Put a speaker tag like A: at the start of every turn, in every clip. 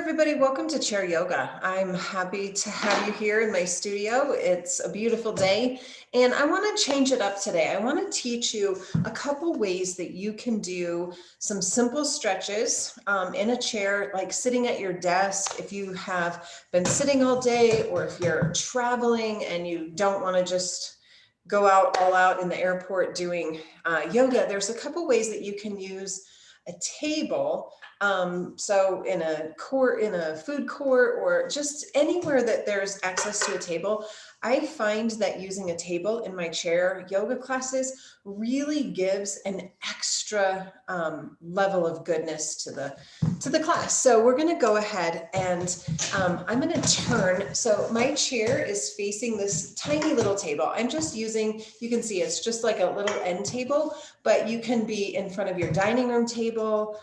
A: everybody, welcome to Chair Yoga. I'm happy to have you here in my studio. It's a beautiful day and I want to change it up today. I want to teach you a couple ways that you can do some simple stretches in a chair, like sitting at your desk if you have been sitting all day, or if you're traveling and you don't want to just go out all out in the airport doing yoga. There's a couple ways that you can use a table. So in a food court, or just anywhere that there's access to a table, I find that using a table in my chair yoga classes really gives an extra level of goodness to the class. So we're going to go ahead and I'm going to turn. So my chair is facing this tiny little table. I'm just using, you can see it's just like a little end table, but you can be in front of your dining room table.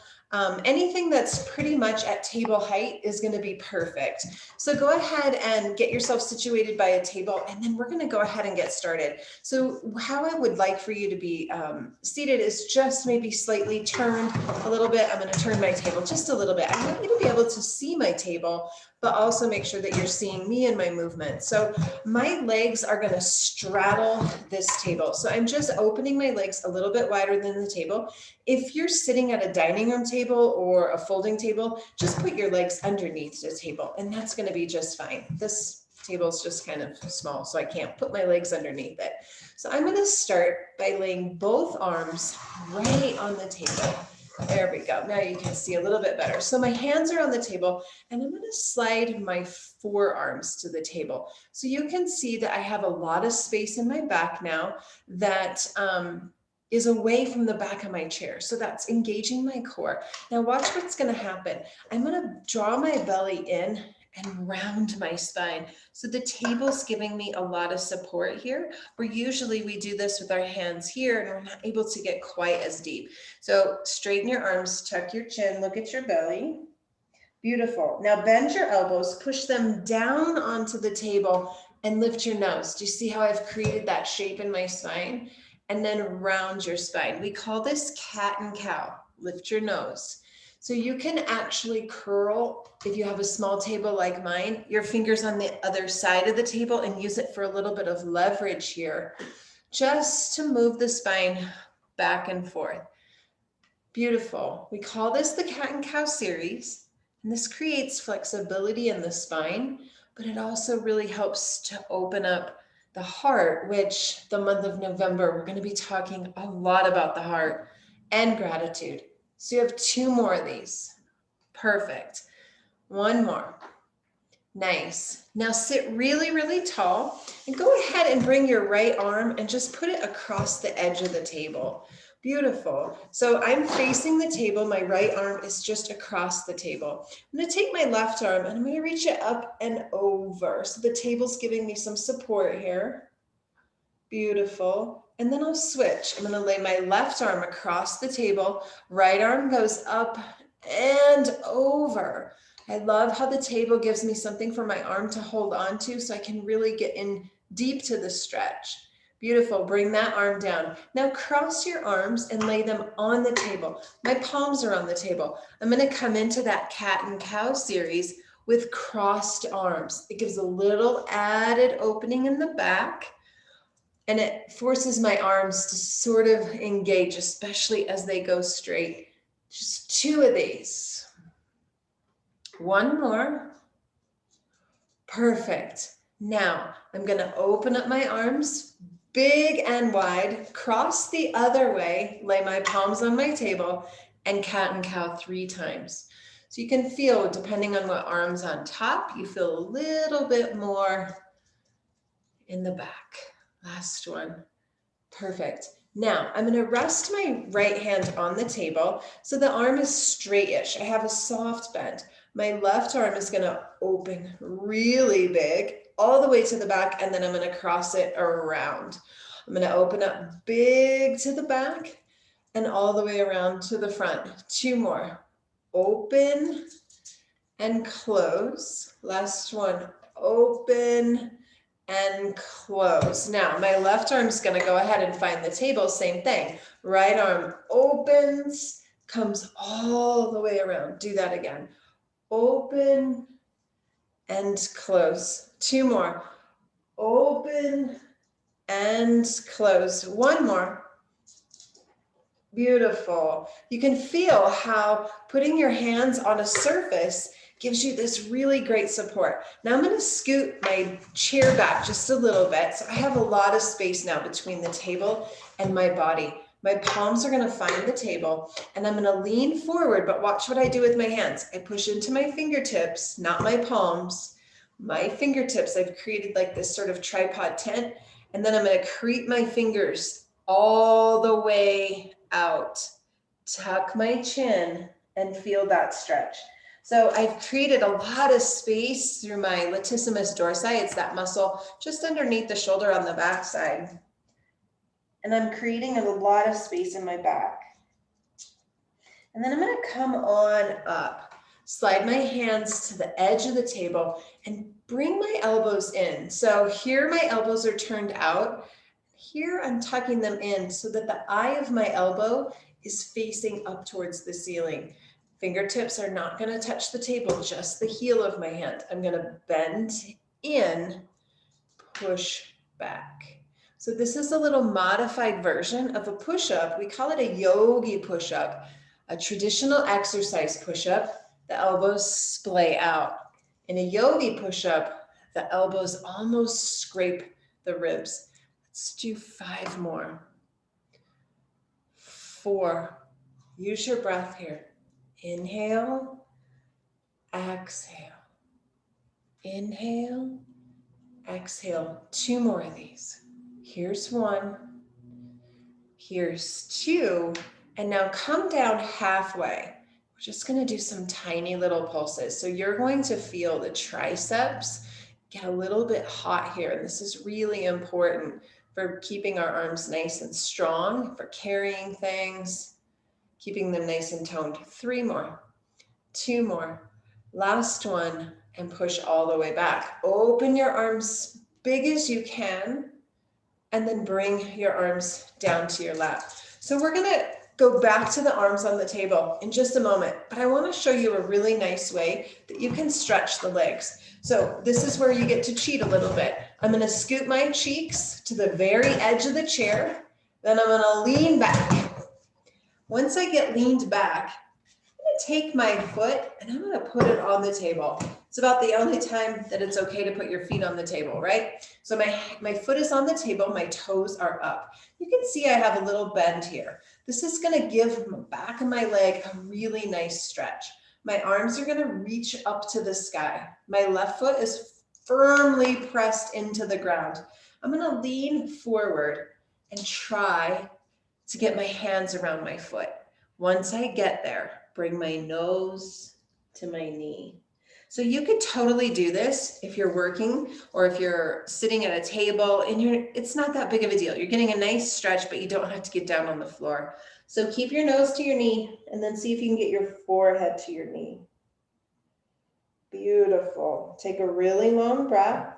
A: Anything that's pretty much at table height is going to be perfect. So go ahead and get yourself situated by a table, and then we're going to go ahead and get started. So how I would like for you to be seated is just maybe slightly turned a little bit. I'm going to turn my table just a little bit. I want you to be able to see my table, but also make sure that you're seeing me and my movement. So my legs are going to straddle this table. So I'm just opening my legs a little bit wider than the table. If you're sitting at a dining room table or a folding table, just put your legs underneath the table, and that's going to be just fine. This table is just kind of small, so I can't put my legs underneath it. So I'm going to start by laying both arms right on the table. There we go. Now you can see a little bit better. So my hands are on the table, and I'm going to slide my forearms to the table. So you can see that I have a lot of space in my back now that is away from the back of my chair. So that's engaging my core. Now watch what's going to happen. I'm going to draw my belly in and round my spine. So the table's giving me a lot of support here, where usually we do this with our hands here and we're not able to get quite as deep. So straighten your arms, tuck your chin, look at your belly. Beautiful. Now bend your elbows, push them down onto the table and lift your nose. Do you see how I've created that shape in my spine? And then round your spine. We call this cat and cow. Lift your nose. So you can actually curl, if you have a small table like mine, your fingers on the other side of the table and use it for a little bit of leverage here, just to move the spine back and forth. Beautiful. We call this the cat and cow series, and this creates flexibility in the spine, but it also really helps to open up the heart, which the month of November, we're going to be talking a lot about the heart and gratitude. So you have 2 more of these. Perfect. 1 more. Nice. Now sit really, really tall and go ahead and bring your right arm and just put it across the edge of the table. Beautiful. So I'm facing the table. My right arm is just across the table. I'm going to take my left arm and I'm going to reach it up and over. So the table's giving me some support here. Beautiful. And then I'll switch. I'm going to lay my left arm across the table. Right arm goes up and over. I love how the table gives me something for my arm to hold on to so I can really get in deep to the stretch. Beautiful. Bring that arm down. Now cross your arms and lay them on the table. My palms are on the table. I'm going to come into that cat and cow series with crossed arms. It gives a little added opening in the back, and it forces my arms to sort of engage, especially as they go straight. Just 2 of these. 1 more. Perfect. Now I'm going to open up my arms big and wide, cross the other way, lay my palms on my table, and cat and cow 3 times. So you can feel, depending on what arm's on top, you feel a little bit more in the back. Last one. Perfect. Now I'm going to rest my right hand on the table so the arm is straightish. I have a soft bend. My left arm is going to open really big all the way to the back, and then I'm going to cross it around. I'm going to open up big to the back and all the way around to the front. 2 more. Open and close. Last one. Open and close. Now my left arm is going to go ahead and find the table. Same thing. Right arm opens, comes all the way around. Do that again. open and close. 2 more. Open and close. 1 more. Beautiful. You can feel how putting your hands on a surface gives you this really great support. Now I'm going to scoot my chair back just a little bit. So I have a lot of space now between the table and my body. My palms are going to find the table and I'm going to lean forward, but watch what I do with my hands. I push into my fingertips, not my palms. My fingertips, I've created like this sort of tripod tent, and then I'm going to creep my fingers all the way out. Tuck my chin and feel that stretch. So I've created a lot of space through my latissimus dorsi. It's that muscle just underneath the shoulder on the back side. And I'm creating a lot of space in my back. And then I'm going to come on up, slide my hands to the edge of the table and bring my elbows in. So here my elbows are turned out. Here I'm tucking them in so that the eye of my elbow is facing up towards the ceiling. Fingertips are not going to touch the table, just the heel of my hand. I'm going to bend in, push back. So this is a little modified version of a push-up. We call it a yogi push-up, a traditional exercise push-up. The elbows splay out. In a yogi push-up, the elbows almost scrape the ribs. Let's do 5 more. 4. Use your breath here. Inhale, exhale. Inhale, exhale. 2 more of these. Here's 1. Here's 2. And now come down halfway. We're just going to do some tiny little pulses. So you're going to feel the triceps get a little bit hot here. And this is really important for keeping our arms nice and strong, for carrying things, keeping them nice and toned. 3 more, 2 more, last one, and push all the way back. Open your arms big as you can, and then bring your arms down to your lap. So we're gonna go back to the arms on the table in just a moment, but I wanna show you a really nice way that you can stretch the legs. So this is where you get to cheat a little bit. I'm gonna scoot my cheeks to the very edge of the chair, then I'm gonna lean back. Once I get leaned back, I'm gonna take my foot and I'm gonna put it on the table. It's about the only time that it's okay to put your feet on the table, right? So my foot is on the table, my toes are up. You can see I have a little bend here. This is gonna give the back of my leg a really nice stretch. My arms are gonna reach up to the sky. My left foot is firmly pressed into the ground. I'm gonna lean forward and try to get my hands around my foot. Once I get there, bring my nose to my knee. So you could totally do this if you're working or if you're sitting at a table and it's not that big of a deal. You're getting a nice stretch, but you don't have to get down on the floor. So keep your nose to your knee and then see if you can get your forehead to your knee. Beautiful. Take a really long breath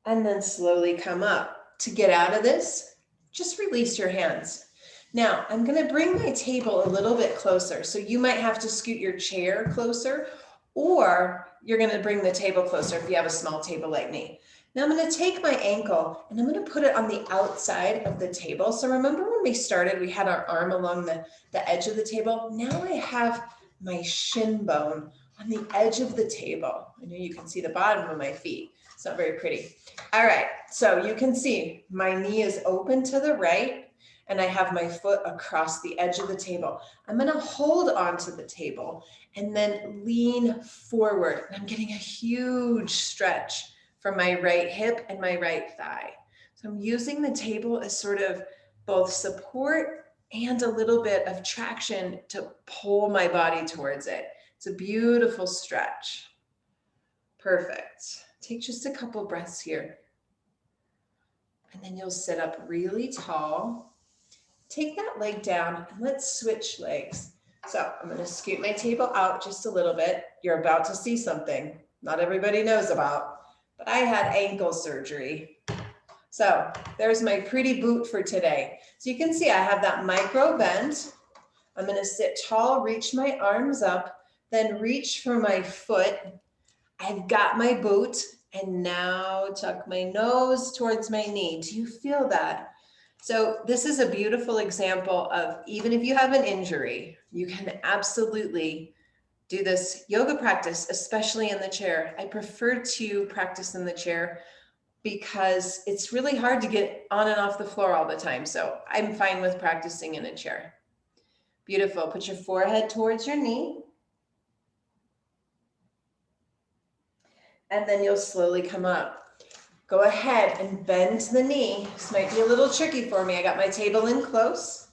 A: and then slowly come up. To get out of this, just release your hands. Now, I'm going to bring my table a little bit closer. So you might have to scoot your chair closer, or you're going to bring the table closer if you have a small table like me. Now I'm going to take my ankle and I'm going to put it on the outside of the table. So remember when we started, we had our arm along the edge of the table. Now I have my shin bone on the edge of the table. I know you can see the bottom of my feet. It's not very pretty. All right, so you can see my knee is open to the right and I have my foot across the edge of the table. I'm going to hold onto the table and then lean forward. And I'm getting a huge stretch from my right hip and my right thigh. So I'm using the table as sort of both support and a little bit of traction to pull my body towards it. It's a beautiful stretch. Perfect. Take just a couple breaths here. And then you'll sit up really tall. Take that leg down and let's switch legs. So I'm going to scoot my table out just a little bit. You're about to see something not everybody knows about, but I had ankle surgery. So there's my pretty boot for today. So you can see I have that micro bend. I'm going to sit tall, reach my arms up, then reach for my foot. I've got my boot, and now tuck my nose towards my knee. Do you feel that? So this is a beautiful example of, even if you have an injury, you can absolutely do this yoga practice, especially in the chair. I prefer to practice in the chair because it's really hard to get on and off the floor all the time. So I'm fine with practicing in a chair. Beautiful. Put your forehead towards your knee. And then you'll slowly come up. Go ahead and bend the knee. This might be a little tricky for me. I got my table in close.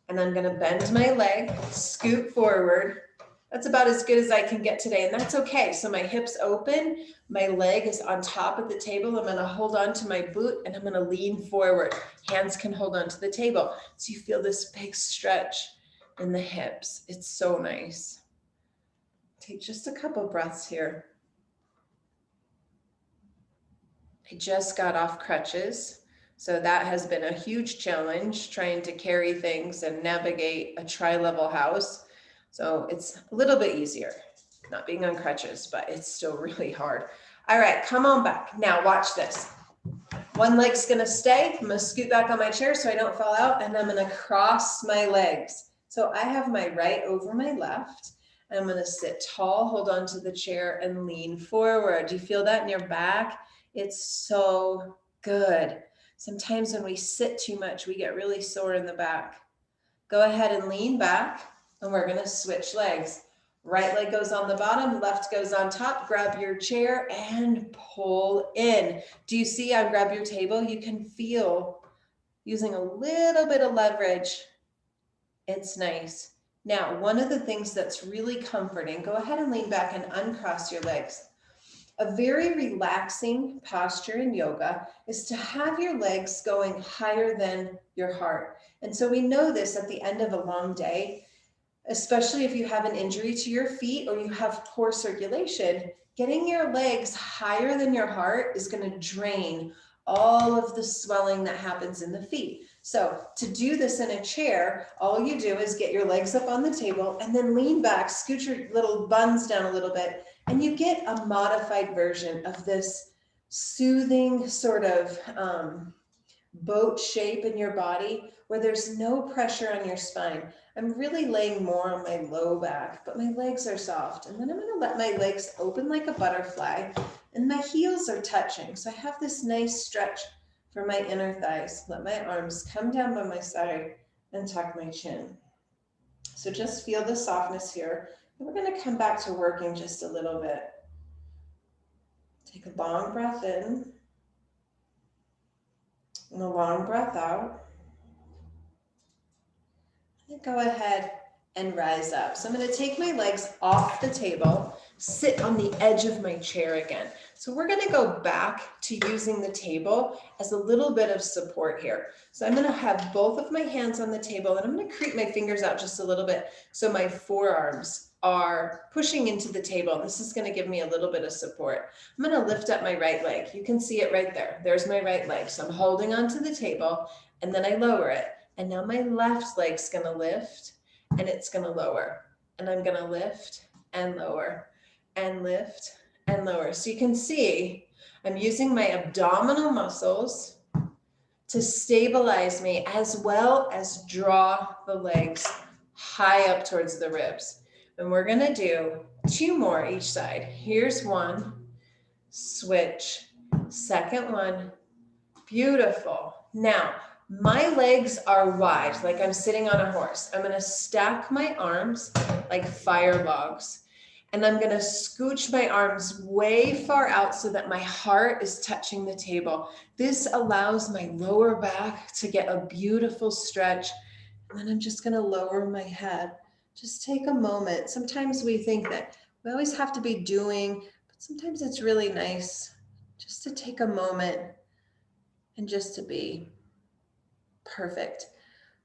A: And I'm going to bend my leg, scoot forward. That's about as good as I can get today, and that's okay. So my hips open, my leg is on top of the table. I'm going to hold on to my boot, and I'm going to lean forward. Hands can hold on to the table. So you feel this big stretch in the hips. It's so nice. Take just a couple breaths here. I just got off crutches, so that has been a huge challenge, trying to carry things and navigate a tri-level house. So it's a little bit easier not being on crutches, but it's still really hard. All right, come on back. Now watch this. One leg's gonna stay. I'm gonna scoot back on my chair so I don't fall out, and I'm gonna cross my legs. So I have my right over my left. And I'm gonna sit tall, hold on to the chair, and lean forward. Do you feel that in your back? It's so good. Sometimes when we sit too much, we get really sore in the back. Go ahead and lean back, and we're gonna switch legs. Right leg goes on the bottom, left goes on top. Grab your chair and pull in. Do you see I grab your table? You can feel using a little bit of leverage. It's nice. Now, one of the things that's really comforting, go ahead and lean back and uncross your legs. A very relaxing posture in yoga is to have your legs going higher than your heart. And so we know this at the end of a long day, especially if you have an injury to your feet or you have poor circulation, getting your legs higher than your heart is going to drain all of the swelling that happens in the feet. So to do this in a chair, all you do is get your legs up on the table and then lean back, scoot your little buns down a little bit, and you get a modified version of this soothing sort of boat shape in your body where there's no pressure on your spine. I'm really laying more on my low back, but my legs are soft. And then I'm going to let my legs open like a butterfly, and my heels are touching. So I have this nice stretch for my inner thighs. Let my arms come down by my side and tuck my chin. So just feel the softness here. And we're going to come back to working just a little bit. Take a long breath in and a long breath out. And go ahead and rise up. So I'm going to take my legs off the table, sit on the edge of my chair again. So we're going to go back to using the table as a little bit of support here. So I'm going to have both of my hands on the table, and I'm going to creep my fingers out just a little bit so my forearms are pushing into the table. This is going to give me a little bit of support. I'm going to lift up my right leg. You can see it right there. There's my right leg. So I'm holding onto the table, and then I lower it. And now my left leg's going to lift, and it's going to lower. And I'm going to lift and lower and lift and lower. So you can see I'm using my abdominal muscles to stabilize me as well as draw the legs high up towards the ribs. And we're going to do 2 more each side. Here's one, switch, second one, beautiful. Now, my legs are wide, like I'm sitting on a horse. I'm going to stack my arms like fire logs, and I'm going to scooch my arms way far out so that my heart is touching the table. This allows my lower back to get a beautiful stretch. And then I'm just going to lower my head. Just take a moment. Sometimes we think that we always have to be doing, but sometimes it's really nice just to take a moment and just to be. Perfect.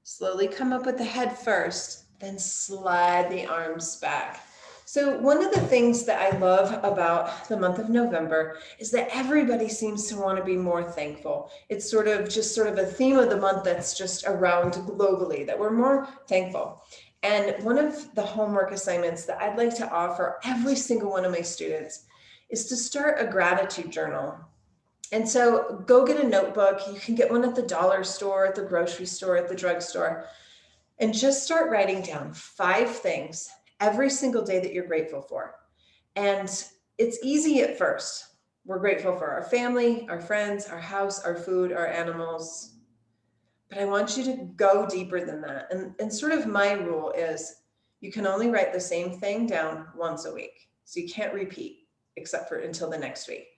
A: Slowly come up with the head first, then slide the arms back. So one of the things that I love about the month of November is that everybody seems to want to be more thankful. It's sort of a theme of the month that's just around globally, that we're more thankful. And one of the homework assignments that I'd like to offer every single one of my students is to start a gratitude journal. And so go get a notebook. You can get one at the dollar store, at the grocery store, at the drugstore, and just start writing down 5 things every single day that you're grateful for. And it's easy at first. We're grateful for our family, our friends, our house, our food, our animals. But I want you to go deeper than that. And sort of my rule is you can only write the same thing down once a week. So you can't repeat except for until the next week.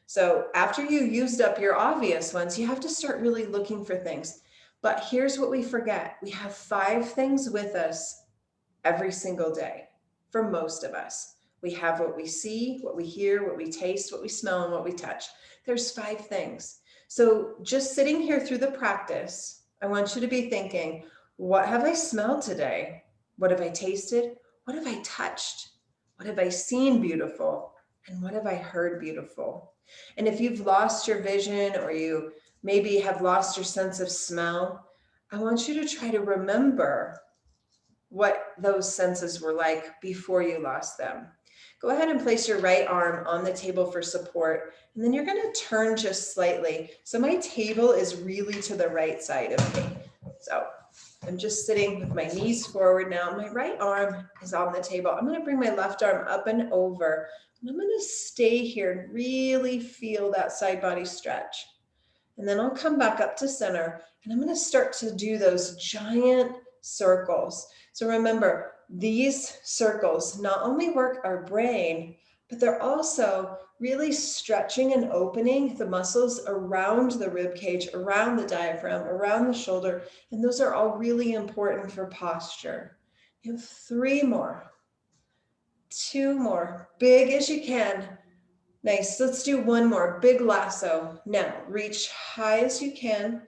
A: So after you used up your obvious ones, you have to start really looking for things. But here's what we forget. We have 5 things with us every single day for most of us. We have what we see, what we hear, what we taste, what we smell, and what we touch. There's 5 things. So just sitting here through the practice, I want you to be thinking, what have I smelled today? What have I tasted? What have I touched? What have I seen beautiful? And what have I heard beautiful? And if you've lost your vision or you maybe have lost your sense of smell, I want you to try to remember what those senses were like before you lost them. Go ahead and place your right arm on the table for support, and then you're going to turn just slightly. So my table is really to the right side of me. So I'm just sitting with my knees forward now. My right arm is on the table. I'm going to bring my left arm up and over, and I'm going to stay here and really feel that side body stretch. And then I'll come back up to center, and I'm going to start to do those giant circles. So remember, these circles not only work our brain, but they're also really stretching and opening the muscles around the rib cage, around the diaphragm, around the shoulder. And those are all really important for posture. You have 3 more, 2 more, big as you can. Nice. Let's do 1 more. Big lasso. Now reach high as you can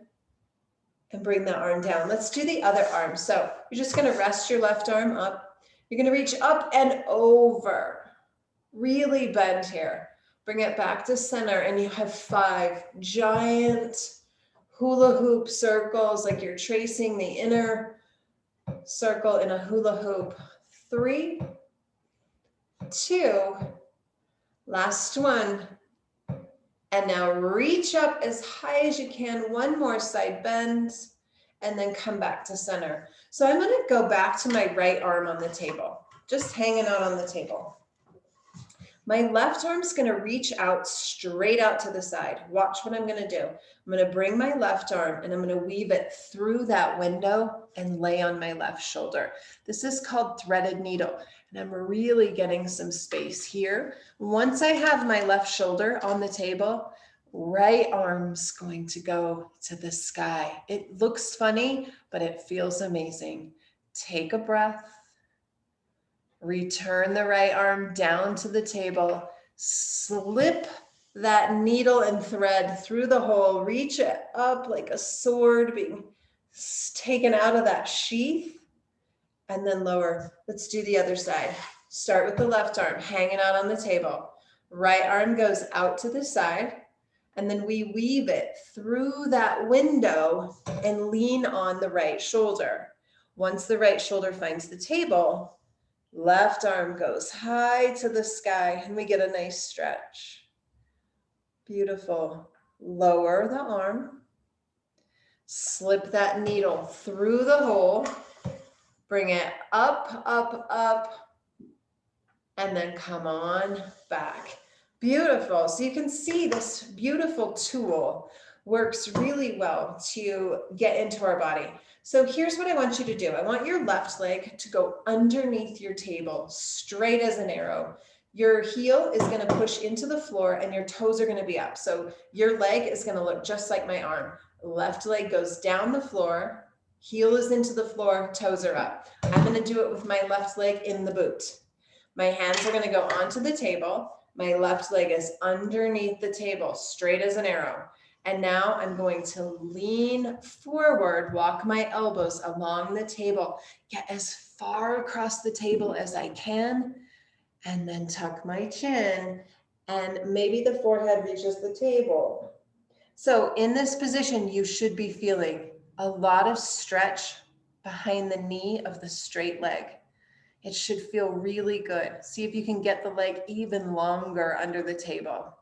A: and bring that arm down. Let's do the other arm. So you're just going to rest your left arm up. You're going to reach up and over. Really bend here. Bring it back to center, and you have 5 giant hula hoop circles, like you're tracing the inner circle in a hula hoop. 3, 2, last one. And now reach up as high as you can. 1 more side bend, and then come back to center. So I'm going to go back to my right arm on the table, just hanging out on the table. My left arm's going to reach out straight out to the side. Watch what I'm going to do. I'm going to bring my left arm and I'm going to weave it through that window and lay on my left shoulder. This is called threaded needle. And I'm really getting some space here. Once I have my left shoulder on the table, right arm's going to go to the sky. It looks funny, but it feels amazing. Take a breath. Return the right arm down to the table. Slip that needle and thread through the hole. Reach it up like a sword being taken out of that sheath. And then lower. Let's do the other side. Start with the left arm hanging out on the table. Right arm goes out to the side. And then we weave it through that window and lean on the right shoulder. Once the right shoulder finds the table, left arm goes high to the sky and we get a nice stretch. Beautiful. Lower the arm. Slip that needle through the hole. Bring it up, up, up, and then come on back. Beautiful. So you can see this beautiful tool works really well to get into our body. So here's what I want you to do. I want your left leg to go underneath your table, straight as an arrow. Your heel is going to push into the floor and your toes are going to be up. So your leg is going to look just like my arm. Left leg goes down the floor. Heel is into the floor, toes are up. I'm going to do it with my left leg in the boot. My hands are going to go onto the table. My left leg is underneath the table, straight as an arrow. And now I'm going to lean forward, walk my elbows along the table, get as far across the table as I can, and then tuck my chin, and maybe the forehead reaches the table. So in this position, you should be feeling a lot of stretch behind the knee of the straight leg. It should feel really good. See if you can get the leg even longer under the table.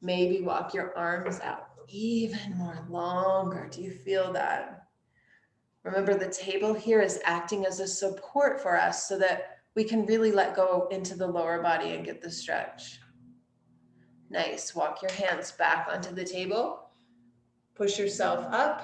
A: Maybe walk your arms out even more longer. Do you feel that? Remember, the table here is acting as a support for us so that we can really let go into the lower body and get the stretch. Nice. Walk your hands back onto the table. Push yourself up.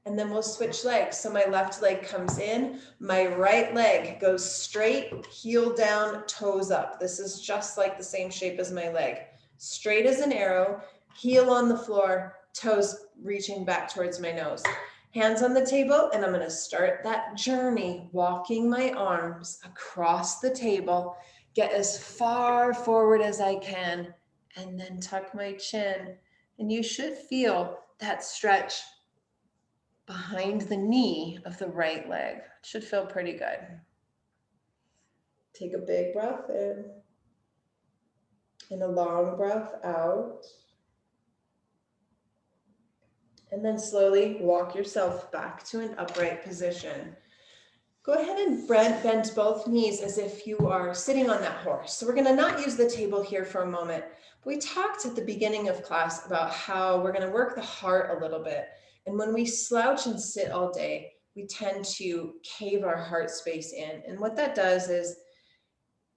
A: And then we'll switch legs. So my left leg comes in, my right leg goes straight, heel down, toes up. This is just like the same shape as my leg. Straight as an arrow, heel on the floor, toes reaching back towards my nose. Hands on the table, and I'm gonna start that journey, walking my arms across the table, get as far forward as I can, and then tuck my chin. And you should feel that stretch behind the knee of the right leg. It should feel pretty good. Take a big breath in and a long breath out. And then slowly walk yourself back to an upright position. Go ahead and bend both knees as if you are sitting on that horse. So we're going to not use the table here for a moment. We talked at the beginning of class about how we're going to work the heart a little bit. And when we slouch and sit all day, we tend to cave our heart space in. And what that does is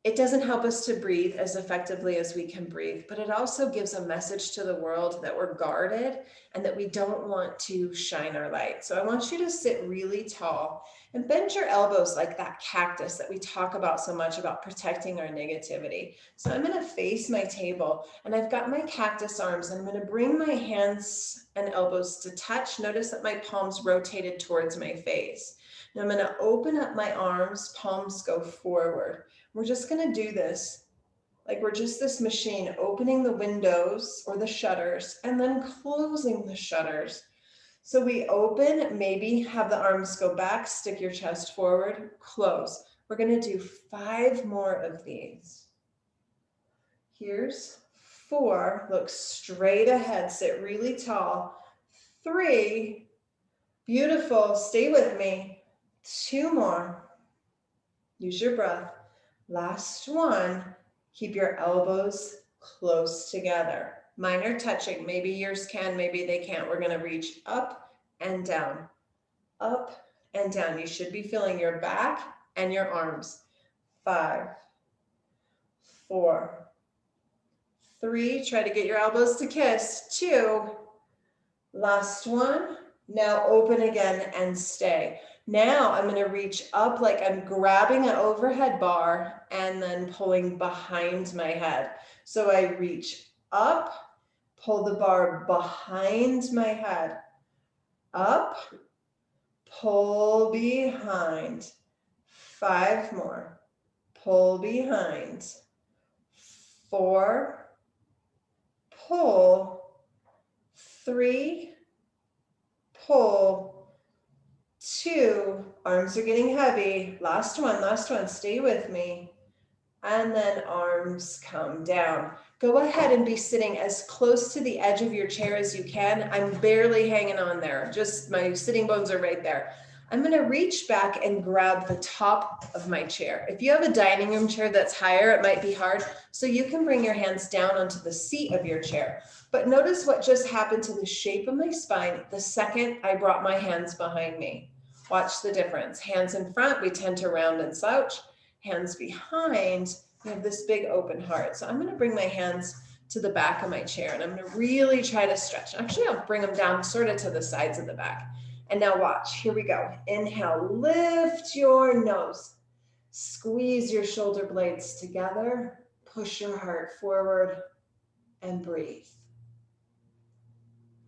A: it doesn't help us to breathe as effectively as we can breathe, but it also gives a message to the world that we're guarded and that we don't want to shine our light. So I want you to sit really tall and bend your elbows like that cactus that we talk about so much about protecting our negativity. So I'm going to face my table and I've got my cactus arms and I'm going to bring my hands and elbows to touch. Notice that my palms rotated towards my face. Now I'm going to open up my arms, palms go forward. We're just going to do this like we're just this machine opening the windows or the shutters and then closing the shutters. So we open, maybe have the arms go back, stick your chest forward, close. We're going to do 5 more of these. Here's 4. Look straight ahead, sit really tall. 3. Beautiful. Stay with me. 2 more. Use your breath. Last one, keep your elbows close together. Mine are touching. Maybe yours can, maybe they can't. We're going to reach up and down, up and down. You should be feeling your back and your arms. 5, 4, 3. Try to get your elbows to kiss. 2. Last one. Now open again and stay. Now I'm going to reach up like I'm grabbing an overhead bar and then pulling behind my head. So I reach up, pull the bar behind my head, up, pull behind. 5 more, pull behind. 4, pull. 3, pull. 2, arms are getting heavy. Last one, stay with me. And then arms come down. Go ahead and be sitting as close to the edge of your chair as you can. I'm barely hanging on there. Just my sitting bones are right there. I'm going to reach back and grab the top of my chair. If you have a dining room chair that's higher, it might be hard. So you can bring your hands down onto the seat of your chair. But notice what just happened to the shape of my spine the second I brought my hands behind me. Watch the difference. Hands in front, we tend to round and slouch. Hands behind, we have this big open heart. So I'm going to bring my hands to the back of my chair and I'm going to really try to stretch. Actually, I'll bring them down sort of to the sides of the back. And now watch, here we go. Inhale, lift your nose. Squeeze your shoulder blades together. Push your heart forward and breathe.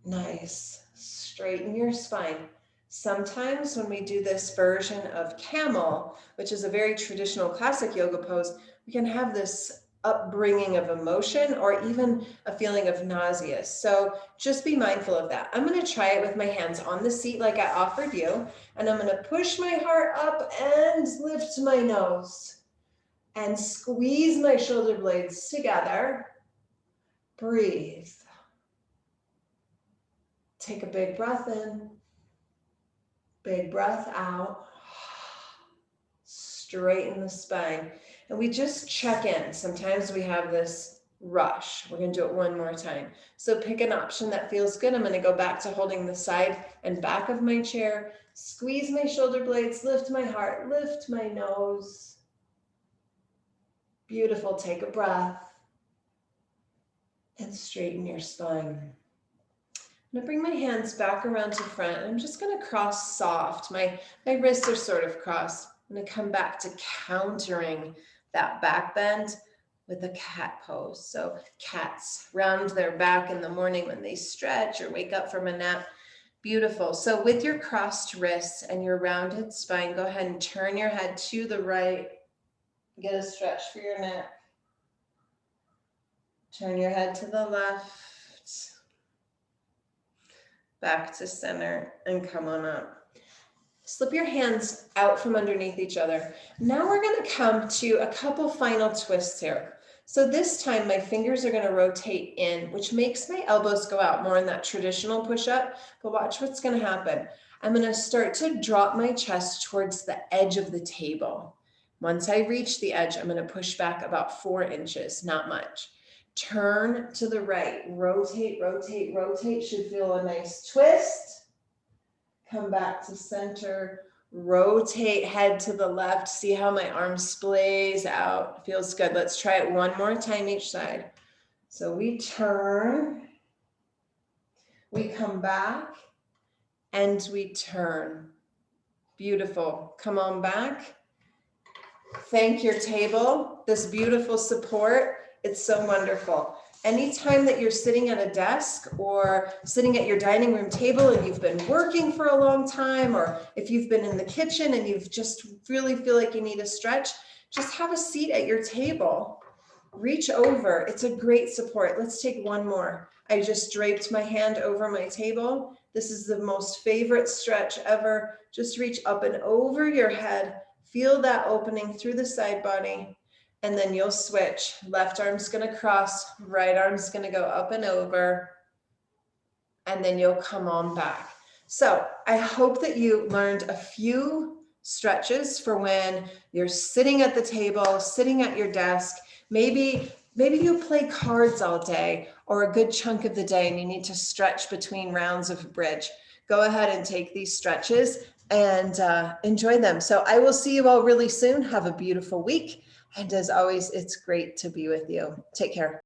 A: Nice. Straighten your spine. Sometimes when we do this version of camel, which is a very traditional classic yoga pose, we can have this upbringing of emotion or even a feeling of nausea. So just be mindful of that. I'm going to try it with my hands on the seat like I offered you. And I'm going to push my heart up and lift my nose and squeeze my shoulder blades together. Breathe. Take a big breath in. Big breath out. straighten the spine. And we just check in. Sometimes we have this rush. We're going to do it one more time. So pick an option that feels good. I'm going to go back to holding the side and back of my chair. Squeeze my shoulder blades, lift my heart, lift my nose. Beautiful. Take a breath and straighten your spine. I'm going to bring my hands back around to front. And I'm just going to cross soft. My wrists are sort of crossed. I'm going to come back to countering that back bend with a cat pose. So cats round their back in the morning when they stretch or wake up from a nap. Beautiful. So with your crossed wrists and your rounded spine, go ahead and turn your head to the right. Get a stretch for your neck. Turn your head to the left. Back to center and come on up. Slip your hands out from underneath each other. Now we're going to come to a couple final twists here. So this time my fingers are going to rotate in, which makes my elbows go out more in that traditional push-up. But watch what's going to happen. I'm going to start to drop my chest towards the edge of the table. Once I reach the edge, I'm going to push back about 4 inches, not much. Turn to the right, rotate, rotate, rotate. Should feel a nice twist. Come back to center, rotate head to the left. See how my arm splays out. Feels good. Let's try it one more time each side. So we turn, we come back, and we turn. Beautiful. Come on back. Thank your table, this beautiful support. It's so wonderful. Anytime that you're sitting at a desk or sitting at your dining room table and you've been working for a long time, or if you've been in the kitchen and you've just really feel like you need a stretch, just have a seat at your table. Reach over. It's a great support. Let's take one more. I just draped my hand over my table. This is the most favorite stretch ever. Just reach up and over your head. Feel that opening through the side body. And then you'll switch. Left arm's going to cross, right arm's going to go up and over. And then you'll come on back. So I hope that you learned a few stretches for when you're sitting at the table, sitting at your desk. Maybe you play cards all day or a good chunk of the day and you need to stretch between rounds of bridge. Go ahead and take these stretches and enjoy them. So I will see you all really soon. Have a beautiful week. And as always, it's great to be with you. Take care.